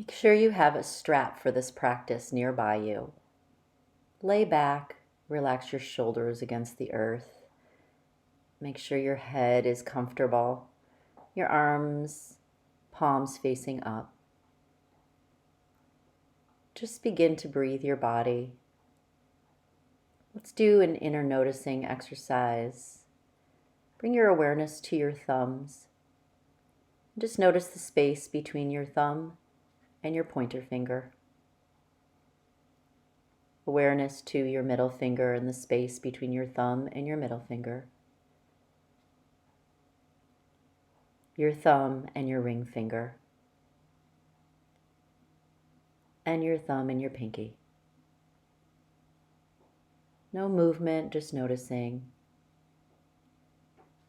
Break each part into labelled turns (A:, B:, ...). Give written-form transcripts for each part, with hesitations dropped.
A: Make sure you have a strap for this practice nearby you. Lay back, relax your shoulders against the earth. Make sure your head is comfortable, your arms, palms facing up. Just begin to breathe your body. Let's do an inner noticing exercise. Bring your awareness to your thumbs. Just notice the space between your thumb and your pointer finger. Awareness to your middle finger and the space between your thumb and your middle finger. Your thumb and your ring finger. And your thumb and your pinky. No movement, just noticing.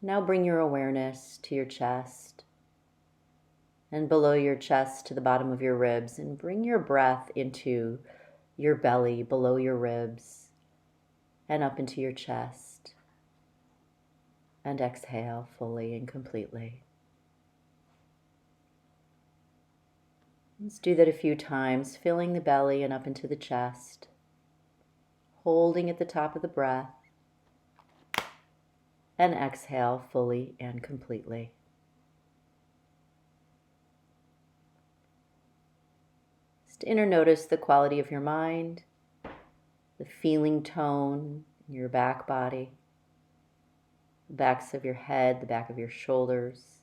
A: Now bring your awareness to your chest and below your chest to the bottom of your ribs, and bring your breath into your belly, below your ribs, and up into your chest. And exhale fully and completely. Let's do that a few times, filling the belly and up into the chest, holding at the top of the breath, and exhale fully and completely. Just inner notice the quality of your mind, the feeling tone in your back body, the backs of your head, the back of your shoulders,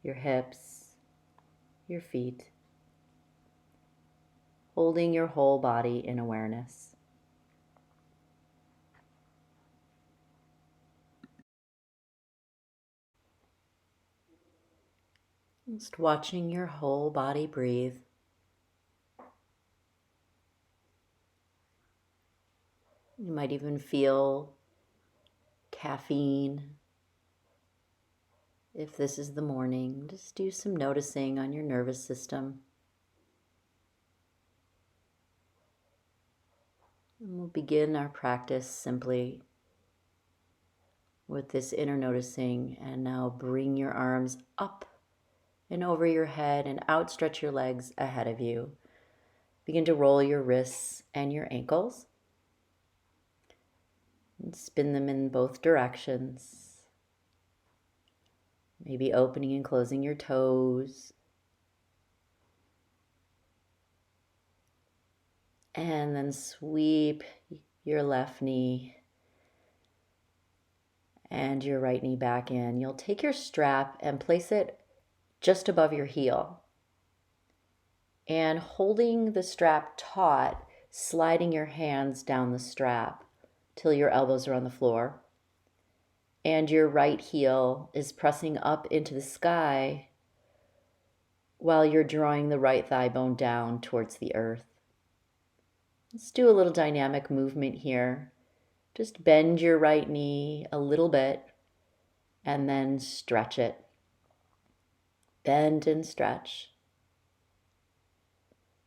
A: your hips, your feet, holding your whole body in awareness. Just watching your whole body breathe. You might even feel caffeine. If this is the morning, just do some noticing on your nervous system. And we'll begin our practice simply with this inner noticing. And now bring your arms up and over your head and outstretch your legs ahead of you. Begin to roll your wrists and your ankles. And spin them in both directions. Maybe opening and closing your toes. And then sweep your left knee and your right knee back in. You'll take your strap and place it just above your heel. And holding the strap taut, sliding your hands down the strap till your elbows are on the floor. And your right heel is pressing up into the sky while you're drawing the right thigh bone down towards the earth. Let's do a little dynamic movement here. Just bend your right knee a little bit and then stretch it. Bend and stretch.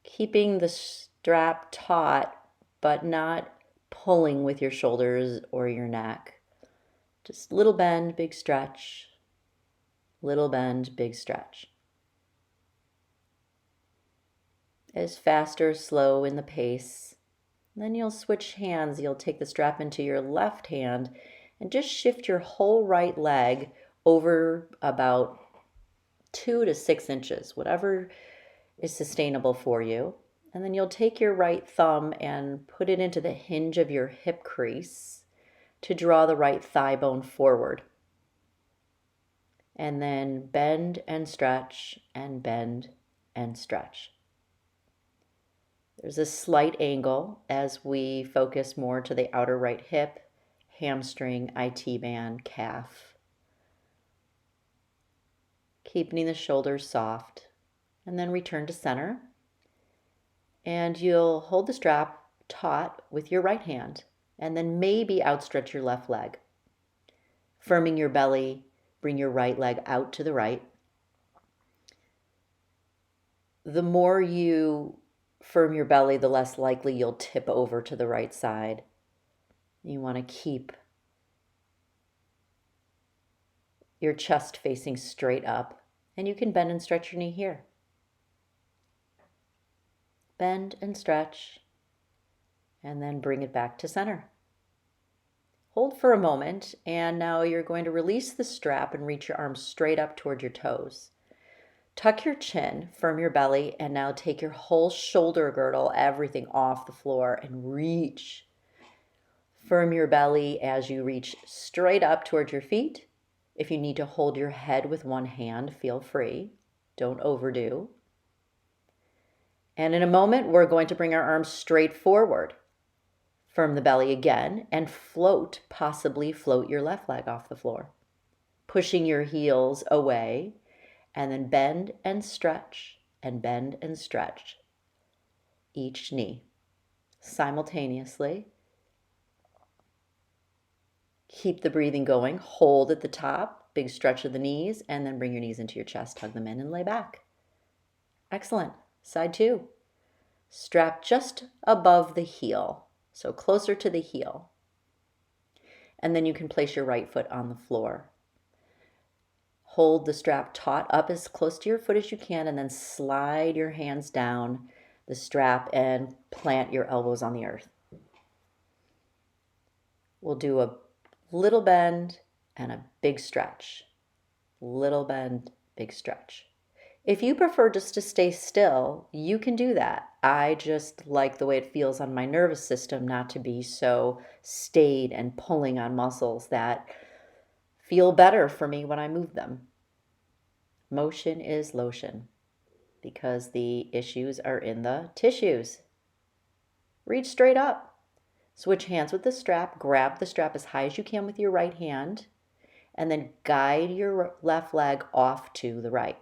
A: Keeping the strap taut, but not pulling with your shoulders or your neck. Just little bend, big stretch. Little bend, big stretch. As fast or slow in the pace. Then you'll switch hands. You'll take the strap into your left hand and just shift your whole right leg over about 2 to 6 inches, whatever is sustainable for you. And then you'll take your right thumb and put it into the hinge of your hip crease to draw the right thigh bone forward. And then bend and stretch and bend and stretch. There's a slight angle as we focus more to the outer right hip, hamstring, IT band, calf. Keeping the shoulders soft. And then return to center. And you'll hold the strap taut with your right hand. And then maybe outstretch your left leg. Firming your belly, bring your right leg out to the right. The more you firm your belly, the less likely you'll tip over to the right side. You want to keep your chest facing straight up, and you can bend and stretch your knee here. bend and stretch, and then bring it back to center. Hold for a moment, and now you're going to release the strap and reach your arms straight up toward your toes. Tuck your chin, firm your belly, and now take your whole shoulder girdle, everything off the floor, and reach. Firm your belly as you reach straight up towards your feet. If you need to hold your head with one hand, feel free. Don't overdo. And in a moment, we're going to bring our arms straight forward. Firm the belly again and float, possibly float your left leg off the floor. Pushing your heels away, and then bend and stretch, and bend and stretch each knee simultaneously. Keep the breathing going. Hold at the top, big stretch of the knees, and then bring your knees into your chest, hug them in, and lay back. Excellent. Side two. Strap just above the heel, so closer to the heel. And then you can place your right foot on the floor. Hold the strap taut up as close to your foot as you can, and then slide your hands down the strap and plant your elbows on the earth. We'll do a little bend and a big stretch. Little bend, big stretch. If you prefer just to stay still, you can do that. I just like the way it feels on my nervous system not to be so stayed and pulling on muscles that feel better for me when I move them. Motion is lotion because the issues are in the tissues. Reach straight up. Switch hands with the strap. Grab the strap as high as you can with your right hand, and then guide your left leg off to the right.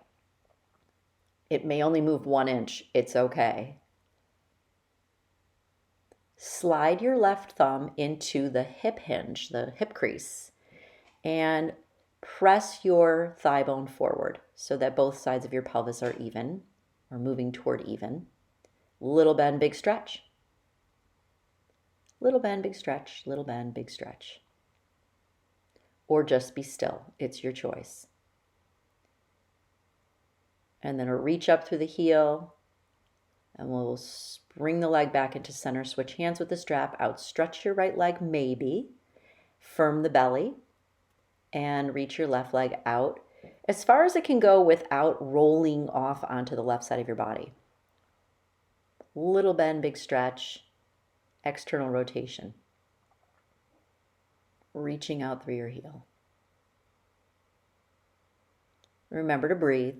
A: It may only move 1 inch. It's okay. Slide your left thumb into the hip hinge, the hip crease, and press your thigh bone forward so that both sides of your pelvis are even, or moving toward even. Little bend, big stretch. Little bend, big stretch. Little bend, big stretch. Or just be still. It's your choice. And then a reach up through the heel, and we'll bring the leg back into center. Switch hands with the strap. Outstretch your right leg, maybe. Firm the belly, and reach your left leg out as far as it can go without rolling off onto the left side of your body. Little bend, big stretch, external rotation. Reaching out through your heel. Remember to breathe.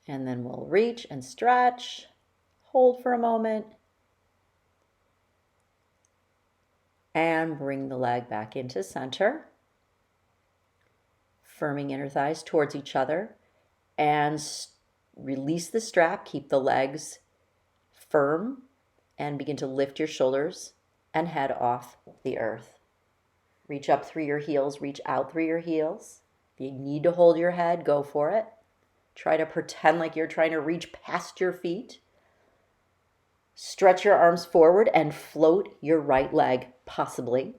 A: And then we'll reach and stretch, hold for a moment, and bring the leg back into center. Firming inner thighs towards each other, and release the strap. Keep the legs firm and begin to lift your shoulders and head off the earth. Reach up through your heels, reach out through your heels. If you need to hold your head, go for it. Try to pretend like you're trying to reach past your feet. Stretch your arms forward and float your right leg, possibly.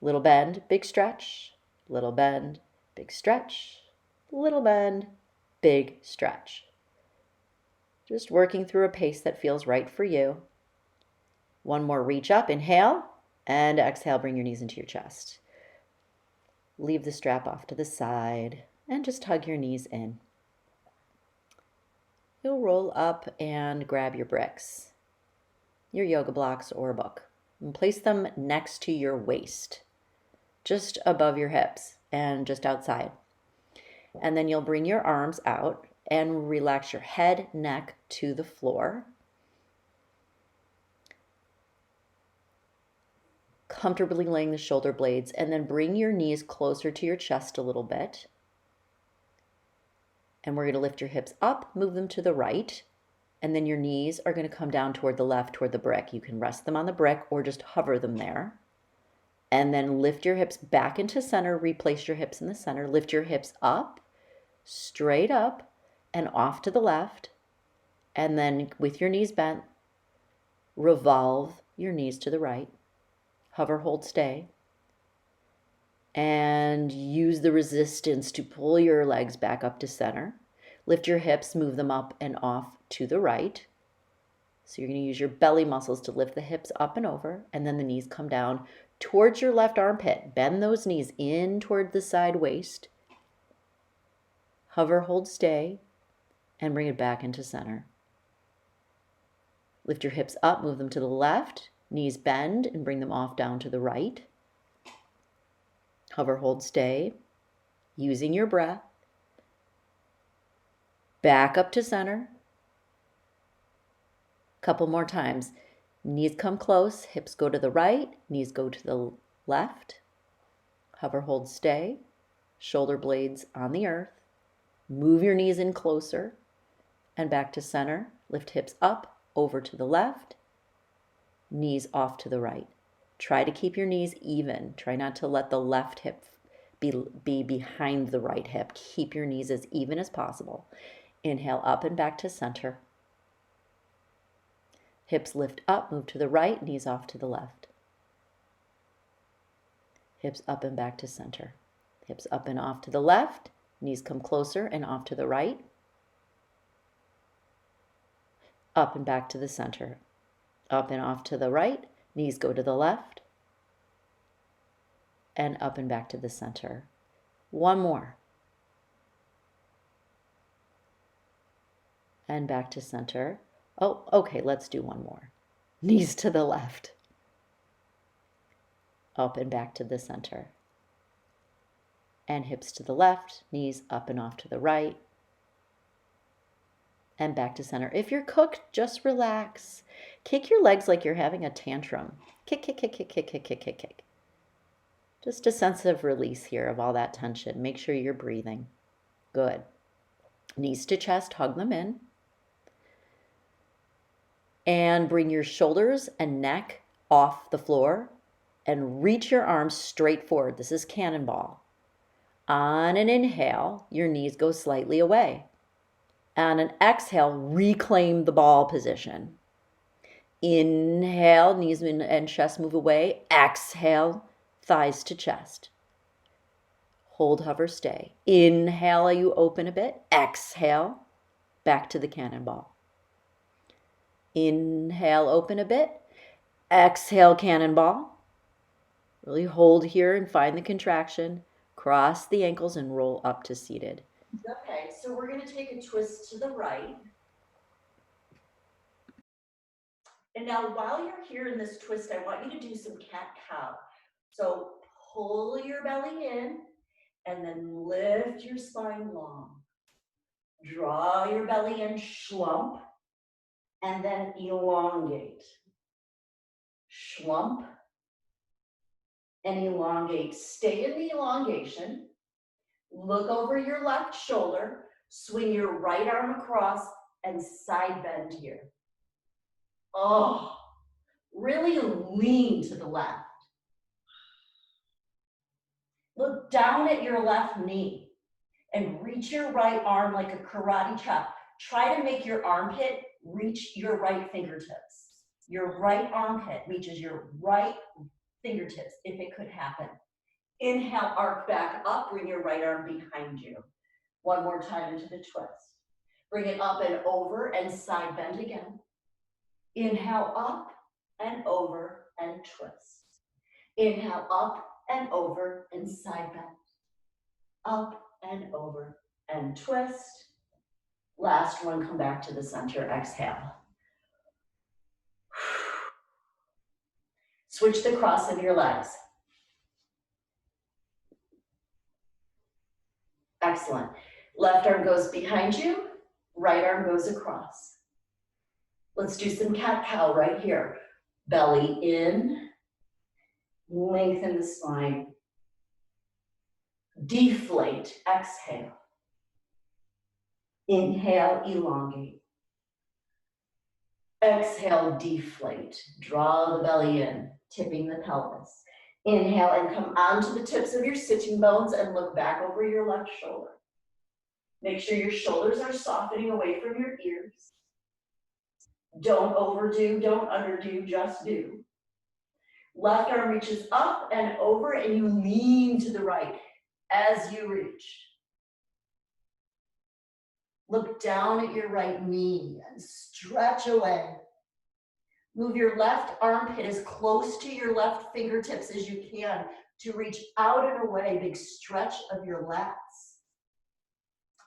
A: Little bend, big stretch. Little bend, big stretch. Little bend, big stretch. Just working through a pace that feels right for you. One more reach up, inhale, and exhale, bring your knees into your chest. Leave the strap off to the side and just hug your knees in. You'll roll up and grab your bricks, your yoga blocks or a book, and place them next to your waist, just above your hips and just outside. And then you'll bring your arms out and relax your head, neck to the floor. Comfortably laying the shoulder blades, and then bring your knees closer to your chest a little bit. And we're going to lift your hips up, move them to the right, and then your knees are going to come down toward the left, toward the brick. You can rest them on the brick or just hover them there. And then lift your hips back into center, replace your hips in the center, lift your hips up, straight up, and off to the left. And then with your knees bent, revolve your knees to the right. Hover, hold, stay. And use the resistance to pull your legs back up to center. Lift your hips, move them up and off to the right. So you're going to use your belly muscles to lift the hips up and over, and then the knees come down towards your left armpit. Bend those knees in toward the side waist. Hover, hold, stay, and bring it back into center. Lift your hips up, move them to the left. Knees bend and bring them off down to the right. Hover, hold, stay, using your breath. Back up to center. Couple more times. Knees come close, hips go to the right, knees go to the left. Hover, hold, stay. Shoulder blades on the earth. Move your knees in closer and back to center. Lift hips up, over to the left, knees off to the right. Try to keep your knees even. Try not to let the left hip be behind the right hip. Keep your knees as even as possible. Inhale up and back to center. Hips lift up, move to the right, knees off to the left. Hips up and back to center. Hips up and off to the left, knees come closer and off to the right. Up and back to the center. Up and off to the right, knees go to the left. And up and back to the center. One more. And back to center. Oh, okay, let's do one more. Knees to the left. Up and back to the center. And hips to the left, knees up and off to the right. And back to center. If you're cooked, just relax. Kick your legs like you're having a tantrum. Kick, kick, kick, kick, kick, kick, kick, kick, kick. Just a sense of release here of all that tension. Make sure you're breathing. Good. Knees to chest, hug them in. And bring your shoulders and neck off the floor and reach your arms straight forward. This is cannonball. On an inhale, your knees go slightly away. On an exhale, reclaim the ball position. Inhale, knees and chest move away. Exhale, thighs to chest. Hold, hover, stay. Inhale, you open a bit. Exhale, back to the cannonball. Inhale, open a bit. Exhale, cannonball. Really hold here and find the contraction. Cross the ankles and roll up to seated. Okay, so we're going to take a twist to the right. And now while you're here in this twist, I want you to do some cat-cow. So pull your belly in and then lift your spine long. Draw your belly in, slump, and then elongate. Slump and elongate. Stay in the elongation. Look over your left shoulder. Swing your right arm across and side bend here. Oh, really lean to the left. Look down at your left knee and reach your right arm like a karate chop. Try to make your armpit reach your right fingertips. Your right armpit reaches your right fingertips, if it could happen. Inhale, arc back up, bring your right arm behind you. One more time into the twist. Bring it up and over and side bend again. Inhale, up and over and twist. Inhale, up and over and side bend. Up and over and twist. Last one, come back to the center, exhale. Switch the cross of your legs. Excellent. Left arm goes behind you, right arm goes across. Let's do some cat-cow right here. Belly in, lengthen the spine. Deflate, exhale. Inhale, elongate. Exhale, deflate. Draw the belly in, tipping the pelvis. Inhale and come onto the tips of your sitting bones and look back over your left shoulder. Make sure your shoulders are softening away from your ears. Don't overdo, don't underdo, just do. Left arm reaches up and over, and you lean to the right as you reach. Look down at your right knee and stretch away. Move your left armpit as close to your left fingertips as you can to reach out and away. Big stretch of your lats.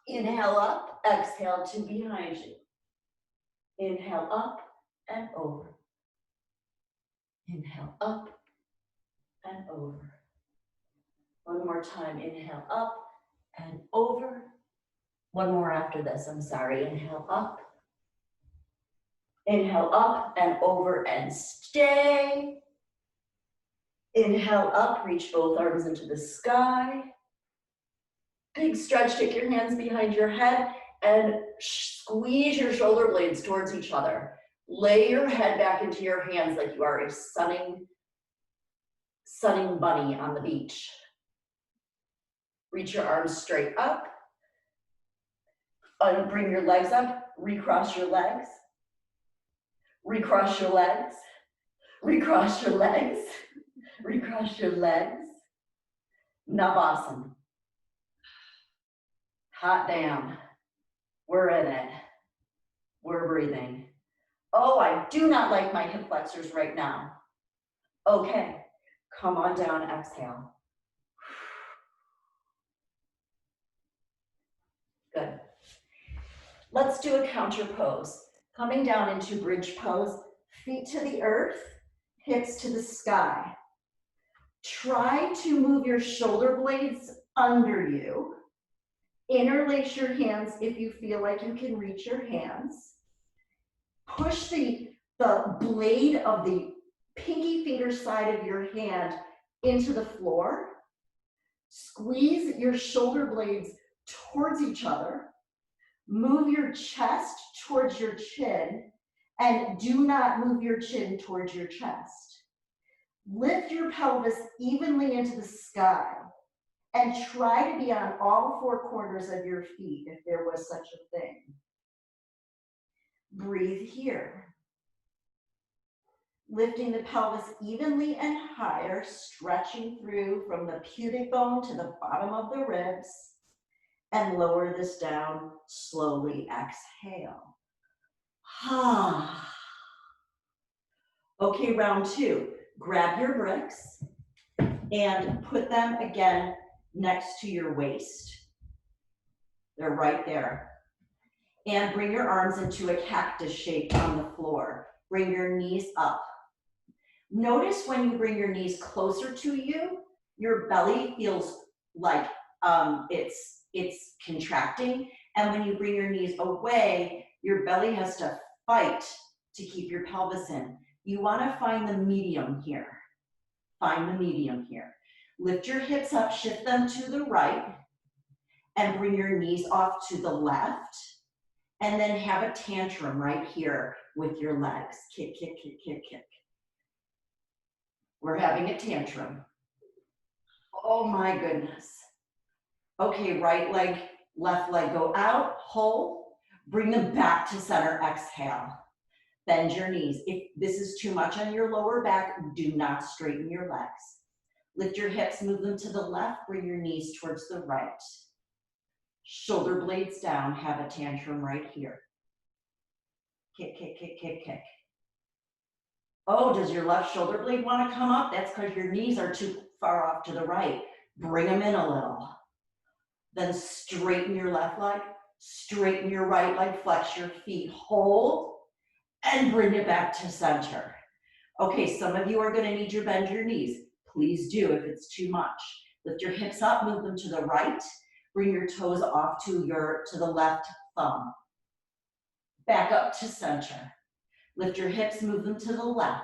A: Inhale up, exhale to behind you. Inhale up and over. Inhale up and over. One more time, inhale up and over. One more after this, I'm sorry. Inhale up. Inhale up and over and stay. Inhale up, reach both arms into the sky. Big stretch, take your hands behind your head and squeeze your shoulder blades towards each other. Lay your head back into your hands like you are a sunning bunny on the beach. Reach your arms straight up. Bring your legs up, recross your legs. Recross your legs. Recross your legs. Recross your legs. Navasana. Hot damn. We're in it. We're breathing. Oh, I do not like my hip flexors right now. Okay, come on down, exhale. Good. Let's do a counter pose. Coming down into bridge pose, feet to the earth, hips to the sky. Try to move your shoulder blades under you. Interlace your hands if you feel like you can reach your hands. Push the blade of the pinky finger side of your hand into the floor. Squeeze your shoulder blades towards each other. Move your chest towards your chin, and do not move your chin towards your chest. Lift your pelvis evenly into the sky and try to be on all four corners of your feet if there was such a thing. Breathe here. Lifting the pelvis evenly and higher, stretching through from the pubic bone to the bottom of the ribs, and lower this down slowly. Exhale. Okay, round two. Grab your bricks and put them again next to your waist. They're right there. And bring your arms into a cactus shape on the floor. Bring your knees up. Notice when you bring your knees closer to you, your belly feels like it's contracting. And when you bring your knees away, your belly has to fight to keep your pelvis in. You want to find the medium here. Find the medium here. Lift your hips up, shift them to the right, and bring your knees off to the left. And then have a tantrum right here with your legs. Kick, kick, kick, kick, kick. We're having a tantrum. Oh my goodness. Okay, right leg, left leg go out, hold, bring them back to center, exhale. Bend your knees. If this is too much on your lower back, do not straighten your legs. Lift your hips, move them to the left, bring your knees towards the right. Shoulder blades down, have a tantrum right here. Kick, kick, kick, kick, kick. Oh, does your left shoulder blade want to come up? That's because your knees are too far off to the right. Bring them in a little. Then straighten your left leg, straighten your right leg, flex your feet, hold, and bring it back to center. Okay, some of you are going to need to bend your knees. Please do if it's too much. Lift your hips up, move them to the right. Bring your toes off to the left thumb. Back up to center. Lift your hips, move them to the left.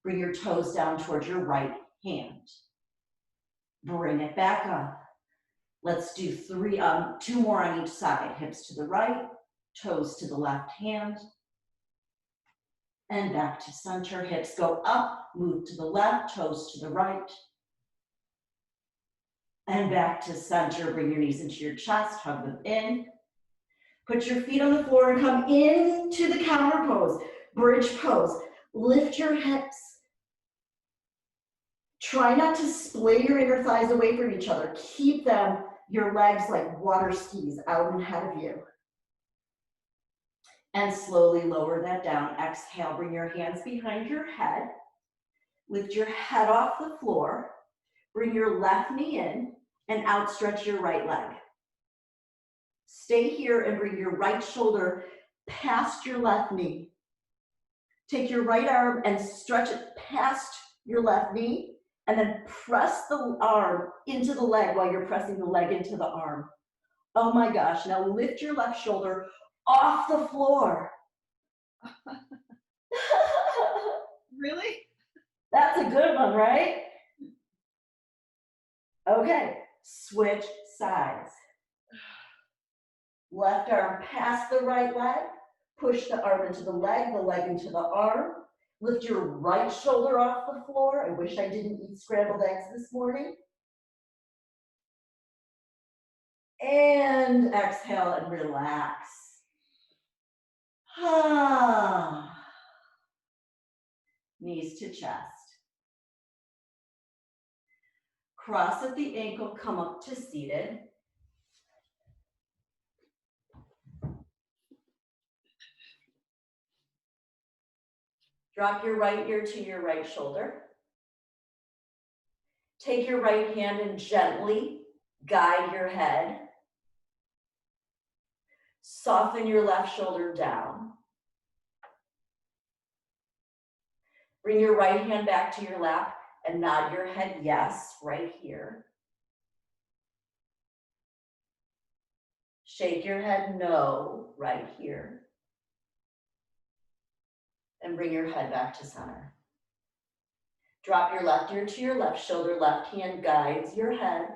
A: Bring your toes down towards your right hand. Bring it back up. Let's do two more on each side. Hips to the right, toes to the left hand, and back to center. Hips go up, move to the left, toes to the right, and back to center. Bring your knees into your chest, hug them in. Put your feet on the floor and come into the counter pose, bridge pose. Lift your hips,
B: Try not to splay your inner thighs away from each other. Keep them, your legs like water skis out and ahead of you. And slowly lower that down. Exhale, bring your hands behind your head. Lift your head off the floor. Bring your left knee in and outstretch your right leg. Stay here and bring your right shoulder past your left knee. Take your right arm and stretch it past your left knee, and then press the arm into the leg while you're pressing the leg into the arm. Oh my gosh, now lift your left shoulder off the floor.
C: Really?
B: That's a good one, right? Okay, switch sides. Left arm past the right leg, push the arm into the leg into the arm. Lift your right shoulder off the floor. I wish I didn't eat scrambled eggs this morning. And exhale and relax. Knees to chest. Cross at the ankle, come up to seated. Drop your right ear to your right shoulder. Take your right hand and gently guide your head. Soften your left shoulder down. Bring your right hand back to your lap and nod your head yes, right here. Shake your head no, right here. And bring your head back to center. Drop your left ear to your left shoulder, left hand guides your head.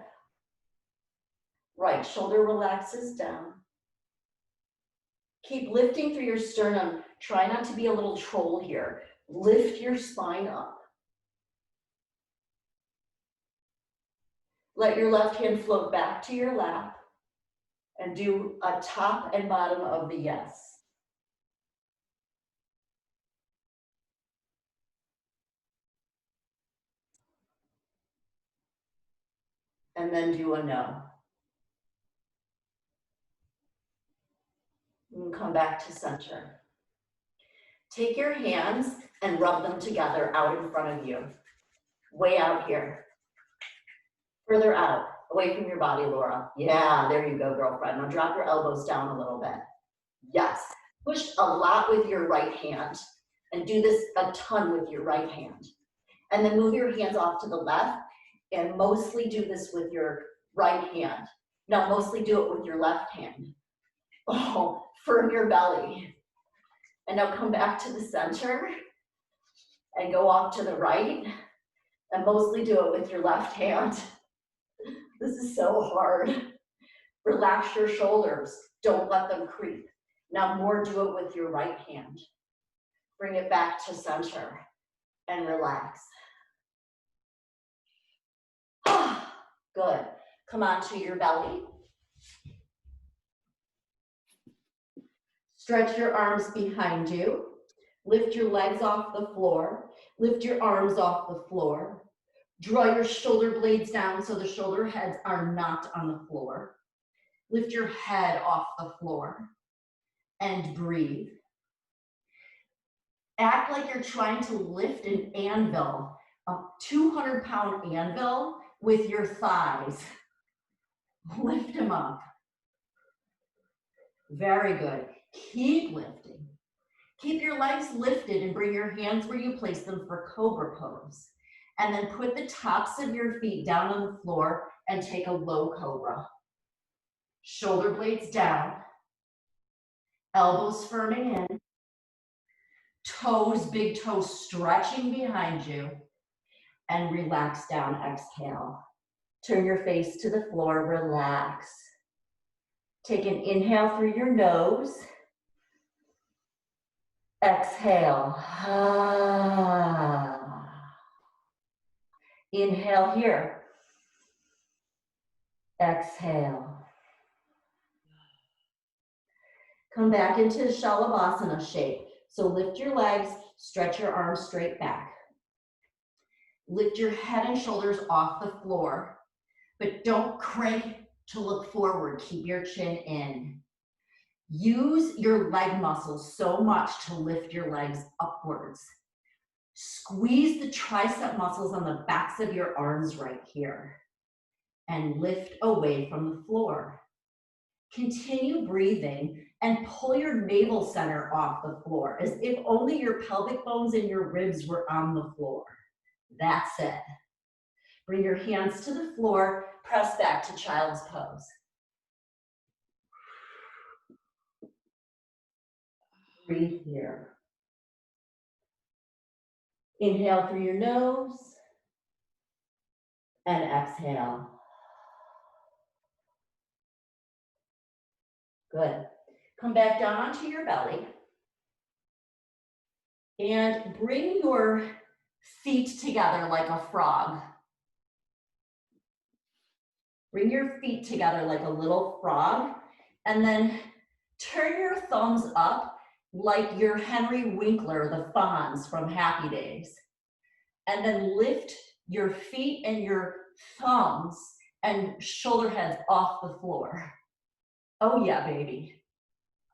B: Right shoulder relaxes down. Keep lifting through your sternum. Try not to be a little troll here. Lift your spine up. Let your left hand float back to your lap and do a top and bottom of the yes. And then do a no. And come back to center. Take your hands and rub them together out in front of you. Way out here. Further out, away from your body, Laura. Yeah, there you go, girlfriend. Now drop your elbows down a little bit. Yes. Push a lot with your right hand and do this a ton with your right hand. And then move your hands off to the left and mostly do this with your right hand. Now mostly do it with your left hand. Oh, firm your belly. And now come back to the center and go off to the right and mostly do it with your left hand. This is so hard. Relax your shoulders. Don't let them creep. Now more do it with your right hand. Bring it back to center and relax. Good. Come onto your belly. Stretch your arms behind you. Lift your legs off the floor. Lift your arms off the floor. Draw your shoulder blades down so the shoulder heads are not on the floor. Lift your head off the floor and breathe. Act like you're trying to lift an anvil, a 200-pound anvil with your thighs. Lift them up. Very good. Keep lifting. Keep your legs lifted and bring your hands where you place them for cobra pose. And then put the tops of your feet down on the floor and take a low cobra. Shoulder blades down. Elbows firming in. Toes, big toes stretching behind you. And relax down, exhale. Turn your face to the floor, relax. Take an inhale through your nose. Exhale. Inhale here. Exhale. Come back into Shalabhasana shape. So lift your legs, stretch your arms straight back. Lift your head and shoulders off the floor, but don't crank to look forward. Keep your chin in. Use your leg muscles so much to lift your legs upwards. Squeeze the tricep muscles on the backs of your arms right here and lift away from the floor. Continue breathing and pull your navel center off the floor as if only your pelvic bones and your ribs were on the floor. That's it. Bring your hands to the floor, press back to child's pose. Breathe here. Inhale through your nose and exhale. Good. Come back down onto your belly and bring your feet together like a frog. Bring your feet together like a little frog and then turn your thumbs up like you're Henry Winkler, the Fonz from Happy Days. And then lift your feet and your thumbs and shoulder heads off the floor. Oh yeah, baby.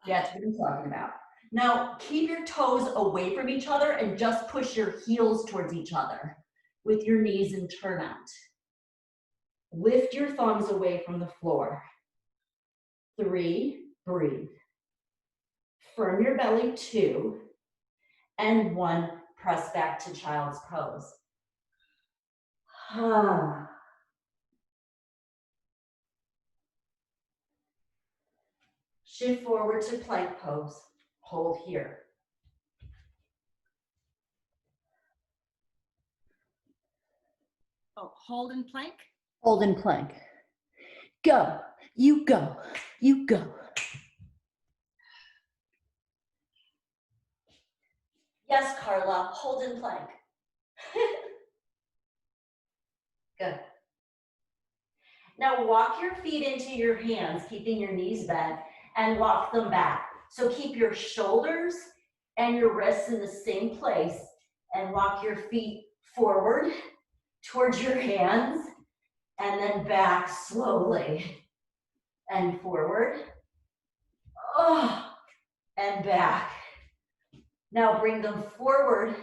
B: That's what I'm talking about. Now, keep your toes away from each other and just push your heels towards each other with your knees and turn out. Lift your thumbs away from the floor. 3, breathe. Firm your belly, 2, and 1, press back to child's pose. Shift forward to plank pose. Hold here.
C: Oh, hold and plank.
A: Hold in plank. Go, you go, you go.
B: Yes, Carla, hold in plank. Good. Now walk your feet into your hands, keeping your knees bent, and walk them back. So keep your shoulders and your wrists in the same place and walk your feet forward towards your hands and then back slowly and forward. Oh, and back. Now bring them forward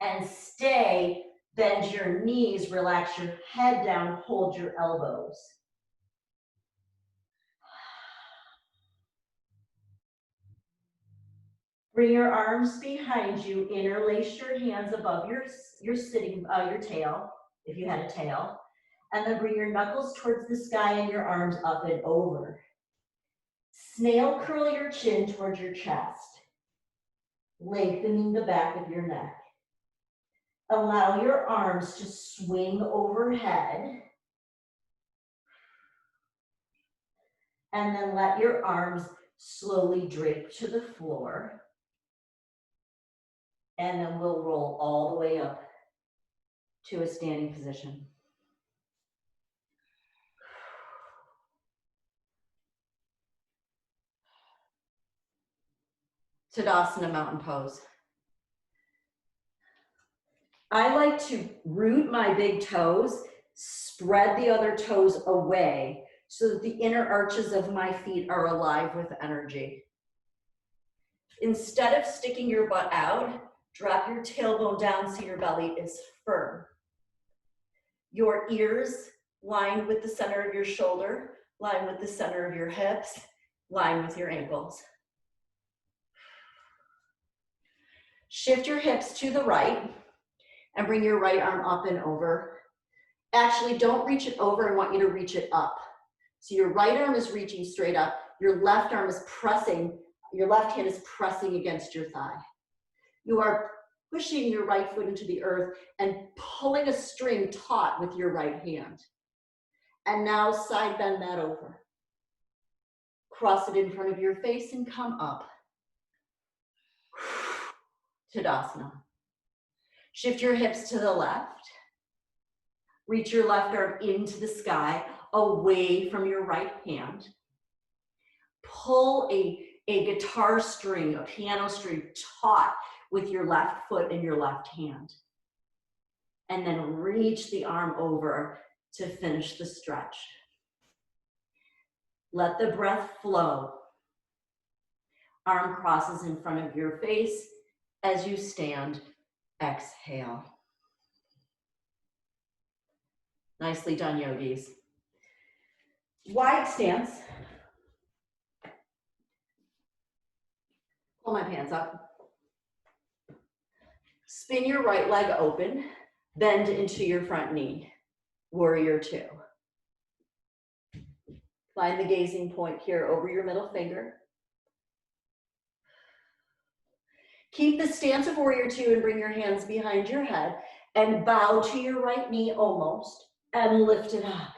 B: and stay. Bend your knees, relax your head down, hold your elbows. Bring your arms behind you, interlace your hands above your tail, if you had a tail, and then bring your knuckles towards the sky and your arms up and over. Snail curl your chin towards your chest, lengthening the back of your neck. Allow your arms to swing overhead, and then let your arms slowly drape to the floor. And then we'll roll all the way up to a standing position. Tadasana, mountain pose. I like to root my big toes, spread the other toes away so that the inner arches of my feet are alive with energy. Instead of sticking your butt out, drop your tailbone down so your belly is firm. Your ears line with the center of your shoulder, line with the center of your hips, line with your ankles. Shift your hips to the right and bring your right arm up and over. Actually, don't reach it over. I want you to reach it up. So your right arm is reaching straight up. Your left arm is pressing, your left hand is pressing against your thigh. You are pushing your right foot into the earth and pulling a string taut with your right hand. And now side bend that over. Cross it in front of your face and come up. Tadasana. Shift your hips to the left. Reach your left arm into the sky, away from your right hand. Pull a guitar string, a piano string taut with your left foot and your left hand. and then reach the arm over to finish the stretch. Let the breath flow. Arm crosses in front of your face as you stand. Exhale. Nicely done, yogis. Wide stance. Pull my pants up. Spin your right leg open. Bend into your front knee. Warrior two. Find the gazing point here over your middle finger. Keep the stance of warrior two and bring your hands behind your head and bow to your right knee almost and lift it up.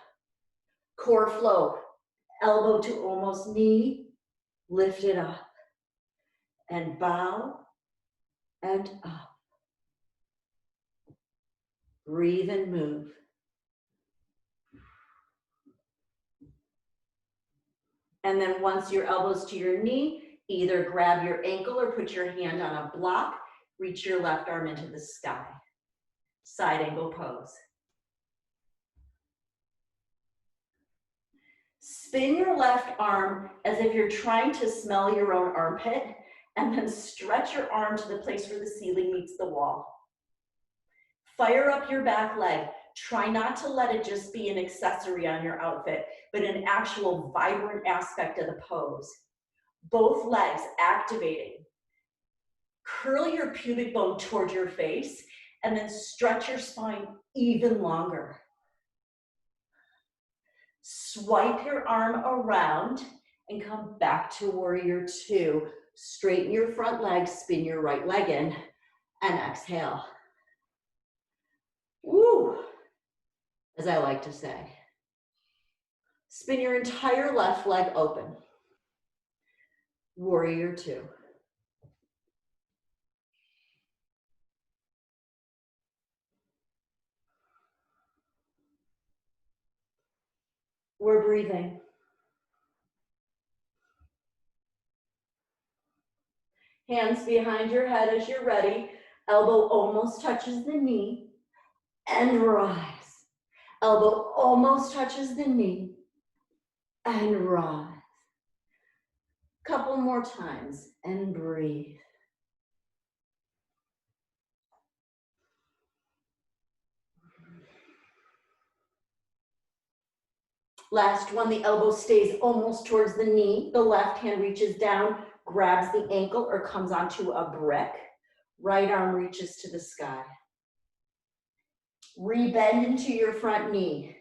B: Core flow, elbow to almost knee, lift it up and bow and up. Breathe and move. And then once your elbows to your knee, either grab your ankle or put your hand on a block, reach your left arm into the sky. Side angle pose. Spin your left arm as if you're trying to smell your own armpit, and then stretch your arm to the place where the ceiling meets the wall. Fire up your back leg. Try not to let it just be an accessory on your outfit, but an actual vibrant aspect of the pose. Both legs activating. Curl your pubic bone toward your face and then stretch your spine even longer. Swipe your arm around and come back to warrior two. Straighten your front leg, spin your right leg in, and exhale. Woo, as I like to say. Spin your entire left leg open. Warrior two. We're breathing. Hands behind your head as you're ready. Elbow almost touches the knee and rise. Elbow almost touches the knee and rise. Couple more times and breathe. Last one, the elbow stays almost towards the knee. The left hand reaches down, grabs the ankle or comes onto a brick. Right arm reaches to the sky. Rebend into your front knee.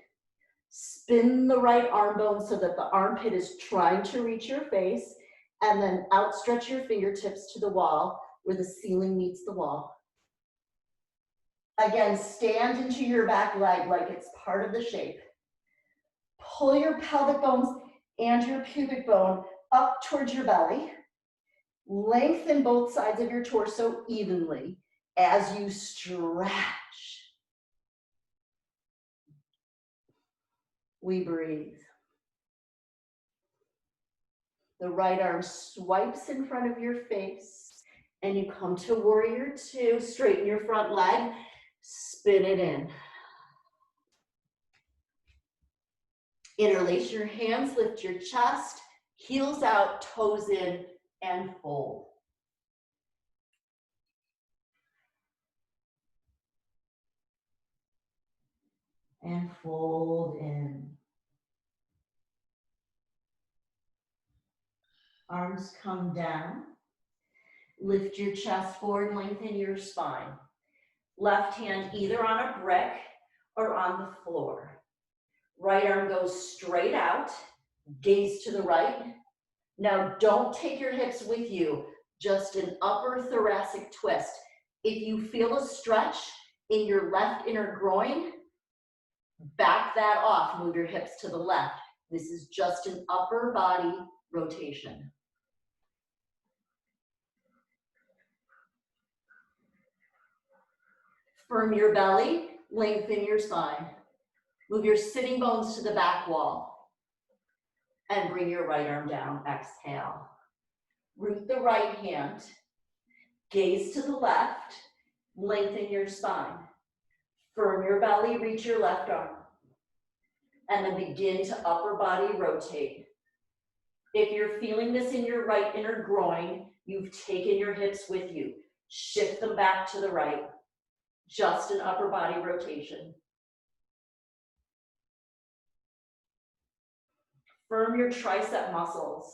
B: Spin the right arm bone so that the armpit is trying to reach your face, and then outstretch your fingertips to the wall where the ceiling meets the wall. Again, stand into your back leg like it's part of the shape. Pull your pelvic bones and your pubic bone up towards your belly. Lengthen both sides of your torso evenly as you stretch. We breathe. The right arm swipes in front of your face and you come to warrior two. Straighten your front leg, spin it in. Interlace your hands, lift your chest, heels out, toes in, and fold. And fold in. Arms come down. Lift your chest forward, lengthen your spine. Left hand either on a brick or on the floor. Right arm goes straight out, gaze to the right. Now don't take your hips with you, just an upper thoracic twist. If you feel a stretch in your left inner groin, back that off, move your hips to the left. This is just an upper body rotation. Firm your belly, lengthen your spine. Move your sitting bones to the back wall. And bring your right arm down, exhale. Root the right hand, gaze to the left, lengthen your spine. Firm your belly, reach your left arm. And then begin to upper body rotate. If you're feeling this in your right inner groin, you've taken your hips with you. Shift them back to the right. Just an upper body rotation. Firm your tricep muscles.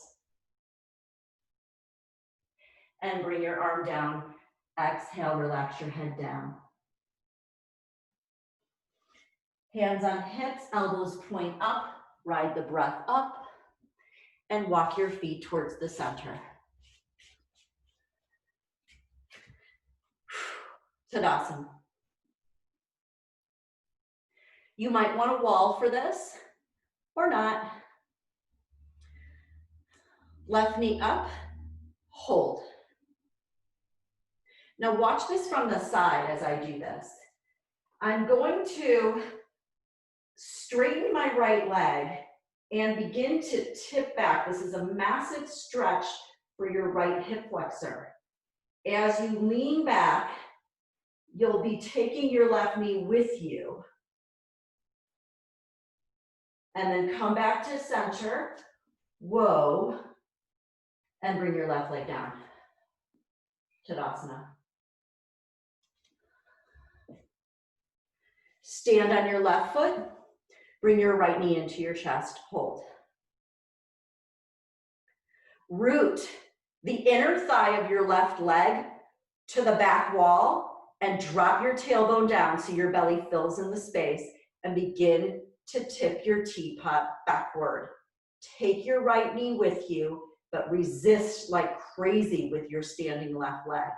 B: And bring your arm down. Exhale, relax your head down. Hands on hips, elbows point up. Ride the breath up. And walk your feet towards the center. Tadasana. You might want a wall for this, or not. Left knee up, hold. Now watch this from the side as I do this. I'm going to straighten my right leg and begin to tip back. This is a massive stretch for your right hip flexor. As you lean back, you'll be taking your left knee with you. And then come back to center, whoa, and bring your left leg down. Tadasana. Stand on your left foot, bring your right knee into your chest, hold. Root the inner thigh of your left leg to the back wall and drop your tailbone down so your belly fills in the space and begin to tip your teapot backward. Take your right knee with you, but resist like crazy with your standing left leg.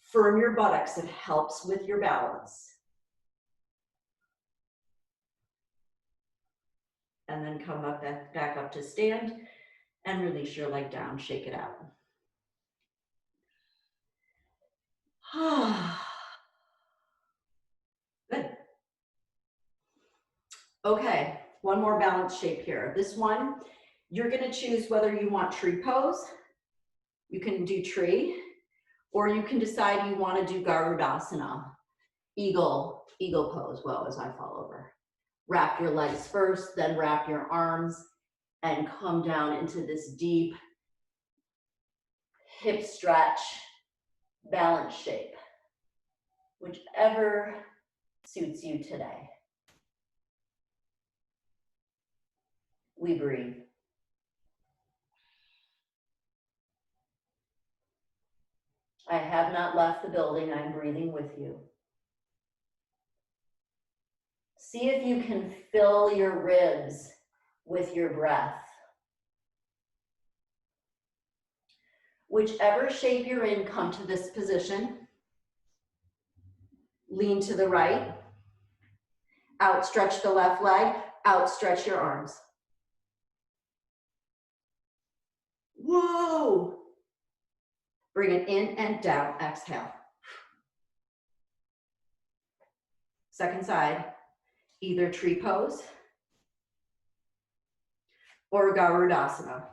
B: Firm your buttocks, it helps with your balance. And then come up back up to stand and release your leg down, shake it out. Good. Okay, one more balance shape here. This one, you're gonna choose whether you want tree pose, you can do tree, or you can decide you wanna do Garudasana, eagle pose, well, as I fall over. Wrap your legs first, then wrap your arms and come down into this deep hip stretch, balance shape, whichever suits you today. We breathe. I have not left the building, I'm breathing with you. See if you can fill your ribs with your breath. Whichever shape you're in, come to this position. Lean to the right. Outstretch the left leg, outstretch your arms. Whoa! Bring it in and down, exhale. Second side, either tree pose or Garudasana.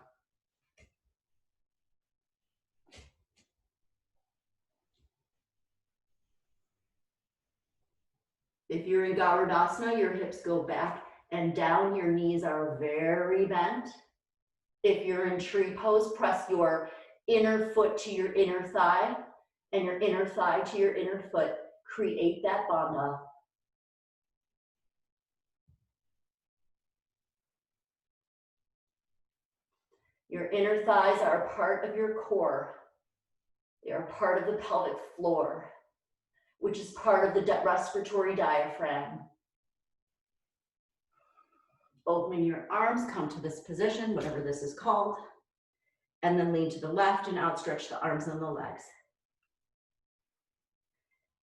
B: If you're in Garudasana, your hips go back and down, your knees are very bent. If you're in tree pose, press your inner foot to your inner thigh and your inner thigh to your inner foot. Create that bhanda. Your inner thighs are a part of your core. They are part of the pelvic floor, which is part of the respiratory diaphragm. Open your arms, come to this position, whatever this is called, and then lean to the left and outstretch the arms and the legs.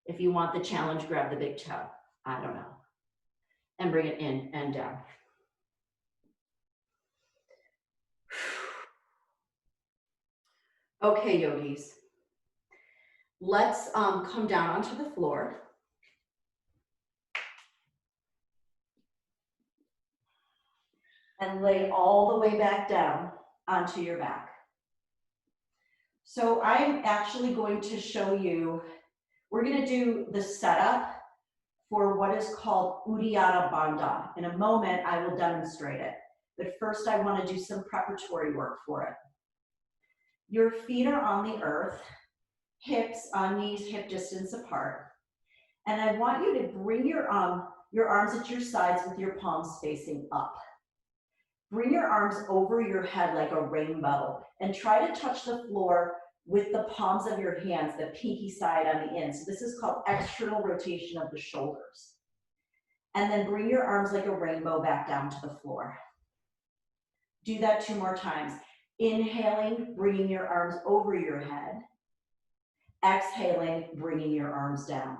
B: If you want the challenge, grab the big toe. I don't know. And bring it in and down. Okay, yogis. Let's come down onto the floor. And lay all the way back down onto your back. So I'm actually going to show you, we're going to do the setup
D: for what is called uddiyana bhanda. In a moment, I will demonstrate it. But first, I want to do some preparatory work for it. Your feet are on the earth, hips on knees, hip distance apart. And I want you to bring your arms at your sides with your palms facing up. Bring your arms over your head like a rainbow and try to touch the floor with the palms of your hands, the pinky side on the in. So this is called external rotation of the shoulders. And then bring your arms like a rainbow back down to the floor. Do that 2 more times. Inhaling, bringing your arms over your head. Exhaling, bringing your arms down.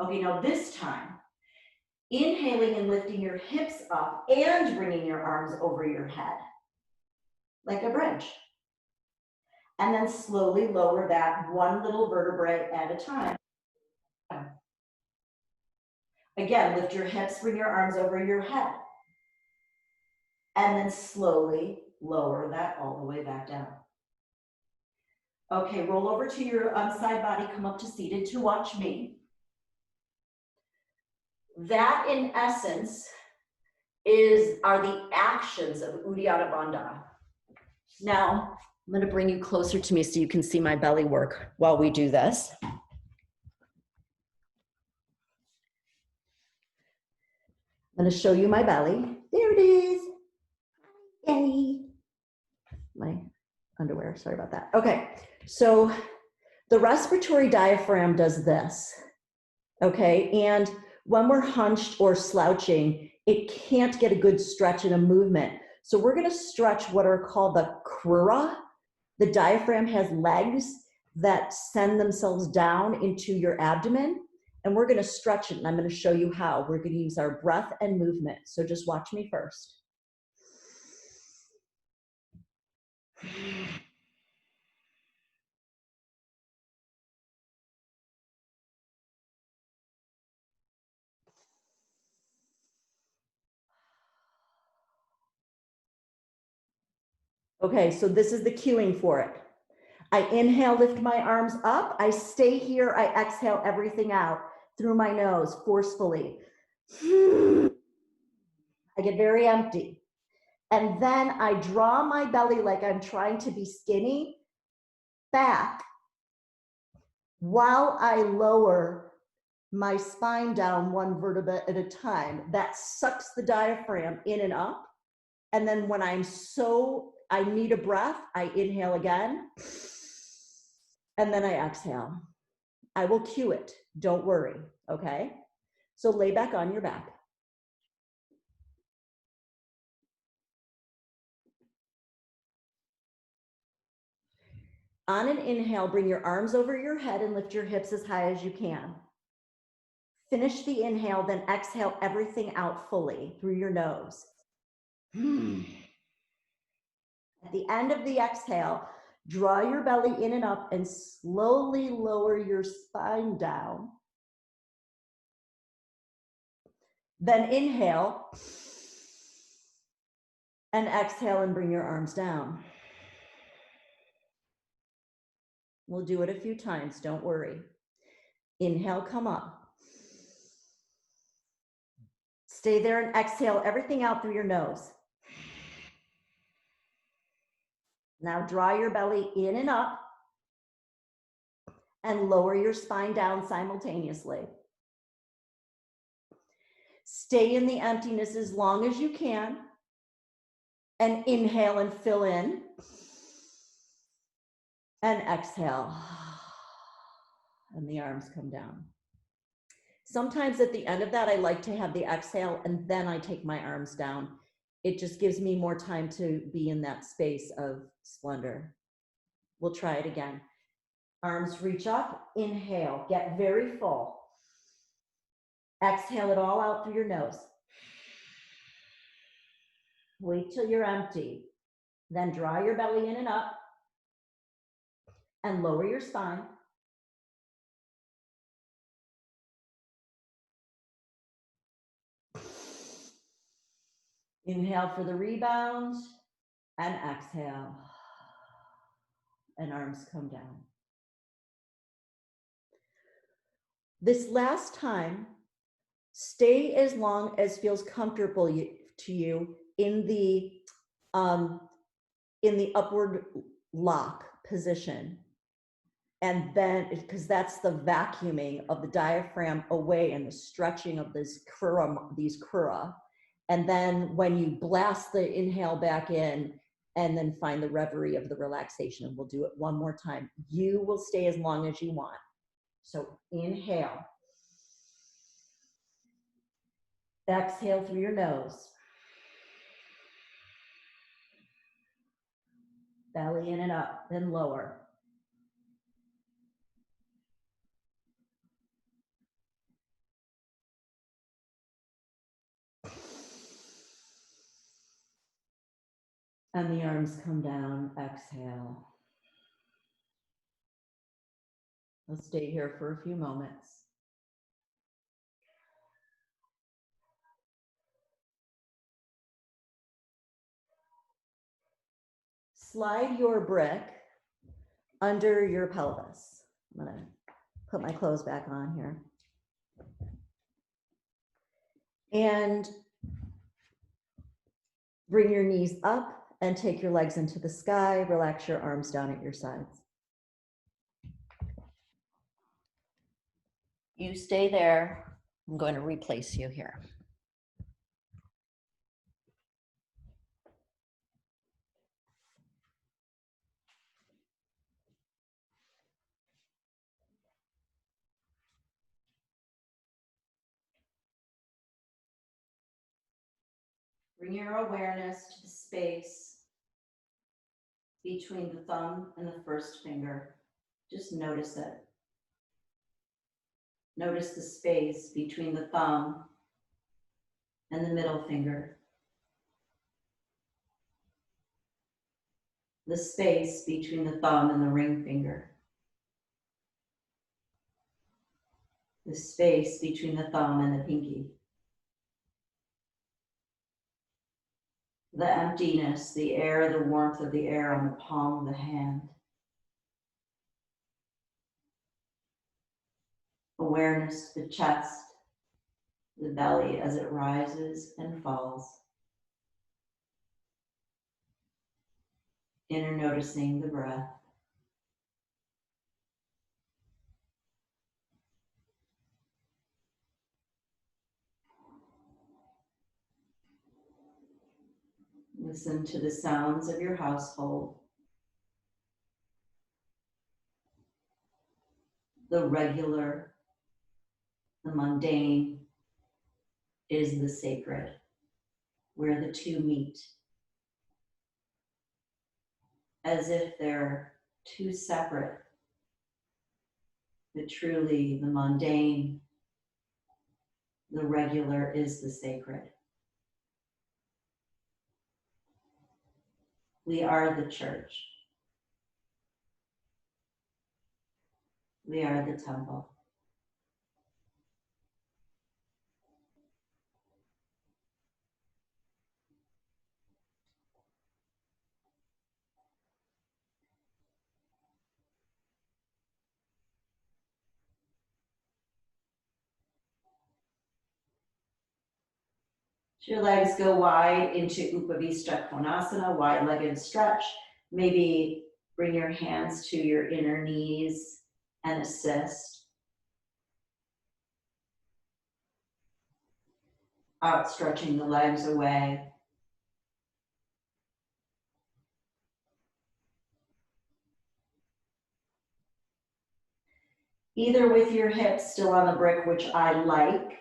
D: Okay, now this time, inhaling and lifting your hips up and bringing your arms over your head, like a bridge. And then slowly lower that 1 little vertebrae at a time. Again, lift your hips, bring your arms over your head. And then slowly lower that all the way back down. Okay, roll over to your side body, come up to seated to watch me. That, in essence, are the actions of uddiyana bhanda. Now, I'm going to bring you closer to me so you can see my belly work while we do this. I'm going to show you my belly. There it is. Yay. My underwear, sorry about that. Okay, so the respiratory diaphragm does this. Okay, and when we're hunched or slouching, it can't get a good stretch and a movement. So we're going to stretch what are called the crura. The diaphragm has legs that send themselves down into your abdomen, and we're going to stretch it, and I'm going to show you how. We're going to use our breath and movement. So just watch me first. Okay, so this is the cueing for it. I inhale, lift my arms up. I stay here. I exhale everything out through my nose forcefully. I get very empty. And then I draw my belly like I'm trying to be skinny back while I lower my spine down 1 vertebra at a time. That sucks the diaphragm in and up. And then when I need a breath, I inhale again. And then I exhale. I will cue it. Don't worry. Okay? So lay back on your back. On an inhale, bring your arms over your head and lift your hips as high as you can. Finish the inhale, then exhale everything out fully through your nose. At the end of the exhale, draw your belly in and up and slowly lower your spine down. Then inhale and exhale and bring your arms down. We'll do it a few times, don't worry. Inhale, come up. Stay there and exhale everything out through your nose. Now draw your belly in and up and lower your spine down simultaneously. Stay in the emptiness as long as you can and inhale and fill in and exhale and the arms come down. Sometimes at the end of that, I like to have the exhale and then I take my arms down. It just gives me more time to be in that space of splendor. We'll try it again. Arms reach up, inhale, get very full. Exhale it all out through your nose. Wait till you're empty. Then draw your belly in and up and lower your spine. Inhale for the rebound and exhale. And arms come down. This last time, stay as long as feels comfortable to you in the upward lock position. And then, because that's the vacuuming of the diaphragm away and the stretching of these crura. And then when you blast the inhale back in, and then find the reverie of the relaxation. And we'll do it one more time. You will stay as long as you want. So inhale. Exhale through your nose. Belly in and up, then lower. And the arms come down, exhale. Let's stay here for a few moments. Slide your brick under your pelvis. I'm gonna put my clothes back on here. And bring your knees up and take your legs into the sky. Relax your arms down at your sides. You stay there. I'm going to replace you here. Bring your awareness to the space between the thumb and the first finger. Just notice it. Notice the space between the thumb and the middle finger. The space between the thumb and the ring finger. The space between the thumb and the pinky. The emptiness, the air, the warmth of the air on the palm of the hand. Awareness to the chest, the belly as it rises and falls. Inner noticing the breath. Listen to the sounds of your household. The regular, the mundane is the sacred, where the two meet. As if they're two separate, but truly the mundane, the regular is the sacred. We are the church. We are the temple. Your legs go wide into Upavishta Konasana, wide-legged stretch. Maybe bring your hands to your inner knees and assist. Outstretching the legs away. Either with your hips still on the brick, which I like,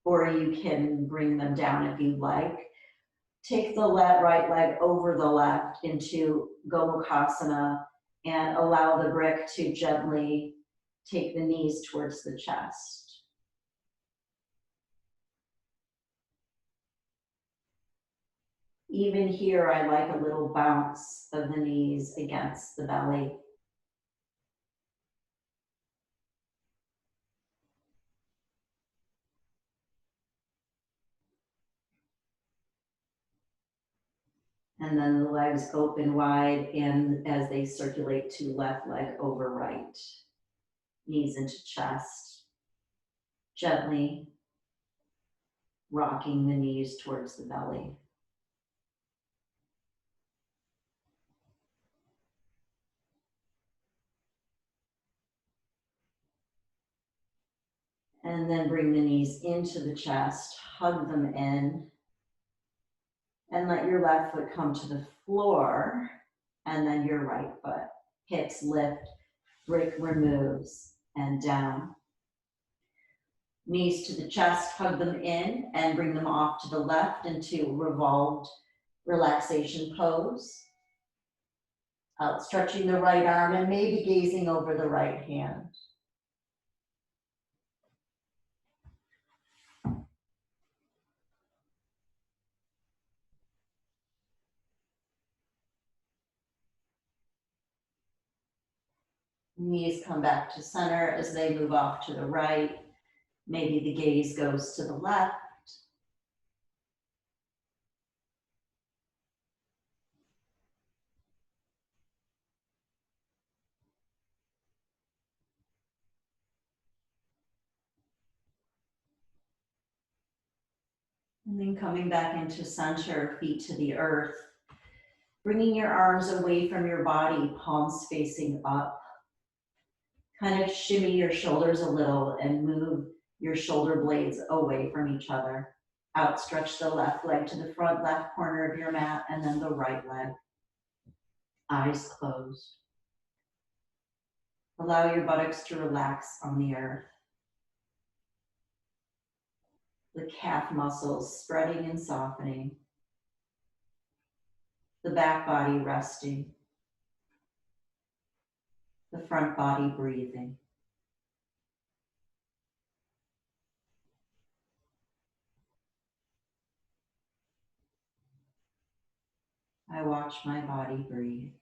D: or you can bring them down if you like. Take the right leg over the left into Gomukhasana and allow the brick to gently take the knees towards the chest. Even here, I like a little bounce of the knees against the belly. And then the legs open wide and as they circulate to left leg over right. Knees into chest. Gently rocking the knees towards the belly. And then bring the knees into the chest, hug them in, and let your left foot come to the floor, and then your right foot. Hips lift, brick removes, and down. Knees to the chest, hug them in, and bring them off to the left into revolved relaxation pose. Outstretching the right arm and maybe gazing over the right hand. Knees come back to center as they move off to the right. Maybe the gaze goes to the left. And then coming back into center, feet to the earth. Bringing your arms away from your body, palms facing up. Kind of shimmy your shoulders a little and move your shoulder blades away from each other. Outstretch the left leg to the front left corner of your mat and then the right leg. Eyes closed. Allow your buttocks to relax on the earth. The calf muscles spreading and softening. The back body resting. The front body breathing. I watch my body breathe.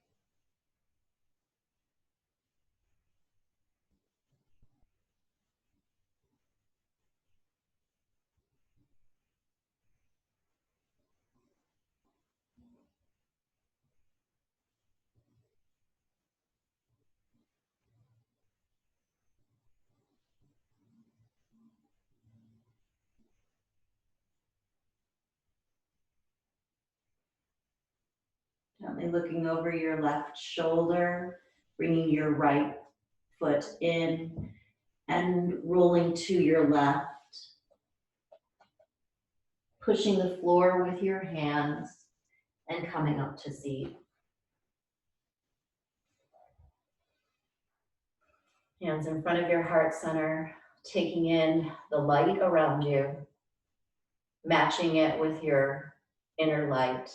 D: Gently looking over your left shoulder, bringing your right foot in and rolling to your left. Pushing the floor with your hands and coming up to seat. Hands in front of your heart center, taking in the light around you, matching it with your inner light.